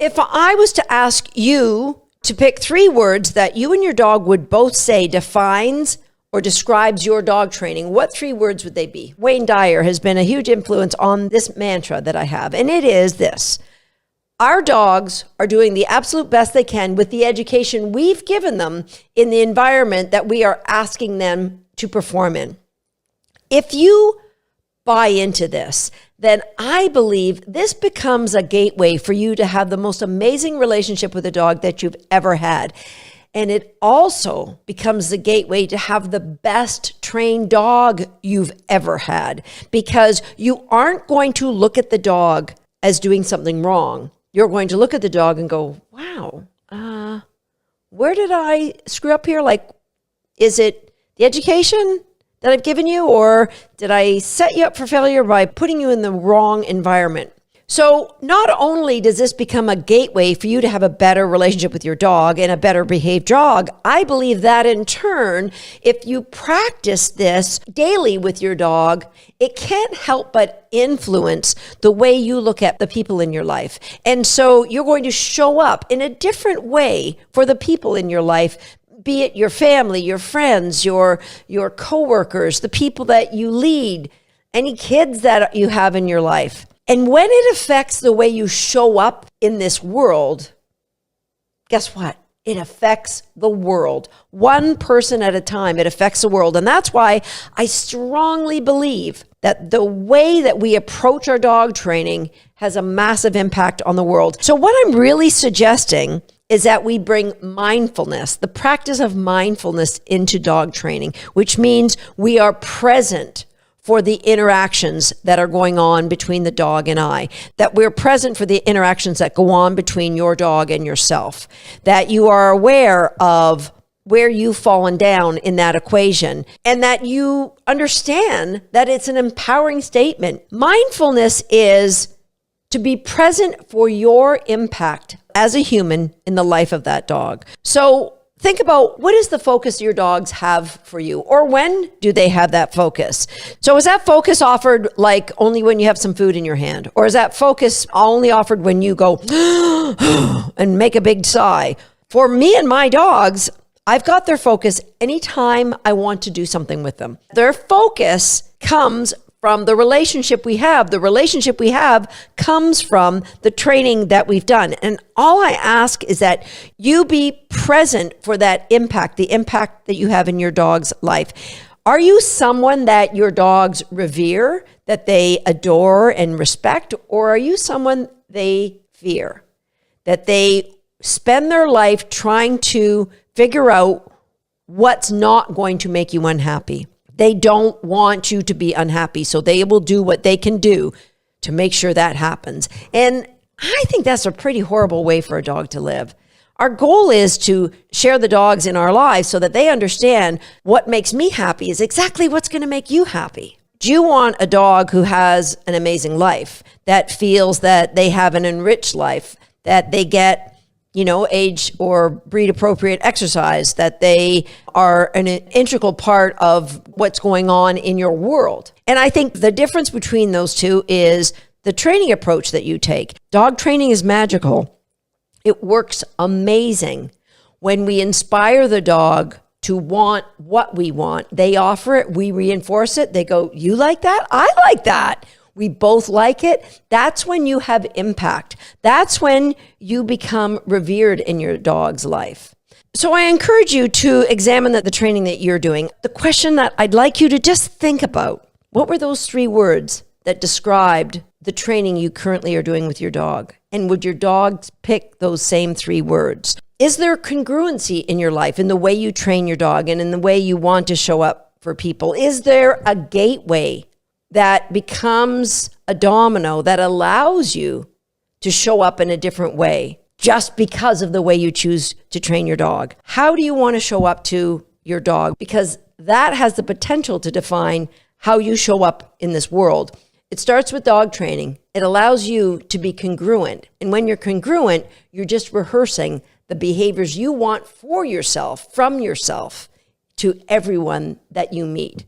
If I was to ask you to pick 3 words that you and your dog would both say defines or describes your dog training, what 3 words would they be? Wayne Dyer has been a huge influence on this mantra that I have, and it is this: our dogs are doing the absolute best they can with the education we've given them in the environment that we are asking them to perform in. If you buy into this, then I believe this becomes a gateway for you to have the most amazing relationship with a dog that you've ever had. And it also becomes the gateway to have the best trained dog you've ever had, because you aren't going to look at the dog as doing something wrong. You're going to look at the dog and go, wow, where did I screw up here? Like, is it the education that I've given you, or did I set you up for failure by putting you in the wrong environment? So not only does this become a gateway for you to have a better relationship with your dog and a better behaved dog, I believe that in turn, if you practice this daily with your dog, it can't help but influence the way you look at the people in your life. And so you're going to show up in a different way for the people in your life, be it your family, your friends, your coworkers, the people that you lead, any kids that you have in your life. And when it affects the way you show up in this world, guess what? It affects the world. One person at a time, it affects the world. And that's why I strongly believe that the way that we approach our dog training has a massive impact on the world. So what I'm really suggesting is that we bring mindfulness, the practice of mindfulness, into dog training, which means we are present for the interactions that are going on between the dog and I, that we're present for the interactions that go on between your dog and yourself, that you are aware of where you've fallen down in that equation, and that you understand that it's an empowering statement. Mindfulness is to be present for your impact as a human in the life of that dog. So think about, what is the focus your dogs have for you? Or when do they have that focus? So is that focus offered like only when you have some food in your hand? Or is that focus only offered when you go and make a big sigh? For me and my dogs, I've got their focus anytime I want to do something with them. Their focus comes from the relationship we have. The relationship we have comes from the training that we've done. And all I ask is that you be present for that impact, the impact that you have in your dog's life. Are you someone that your dogs revere, that they adore and respect? Or are you someone they fear, that they spend their life trying to figure out what's not going to make you unhappy? They don't want you to be unhappy, so they will do what they can do to make sure that happens. And I think that's a pretty horrible way for a dog to live. Our goal is to share the dogs in our lives so that they understand what makes me happy is exactly what's going to make you happy. Do you want a dog who has an amazing life, that feels that they have an enriched life, that they get age or breed appropriate exercise, that they are an integral part of what's going on in your world? And I think the difference between those two is the training approach that you take. Dog training is magical. It works amazing when we inspire the dog to want what we want. They offer it, we reinforce it. They go, you like that? I like that. We both like it. That's when you have impact. That's when you become revered in your dog's life. So I encourage you to examine the training that you're doing. The question that I'd like you to just think about, what were those 3 words that described the training you currently are doing with your dog? And would your dog pick those same 3 words? Is there congruency in your life, in the way you train your dog and in the way you want to show up for people? Is there a gateway that becomes a domino that allows you to show up in a different way just because of the way you choose to train your dog? How do you want to show up to your dog? Because that has the potential to define how you show up in this world. It starts with dog training. It allows you to be congruent. And when you're congruent, you're just rehearsing the behaviors you want for yourself, from yourself, to everyone that you meet.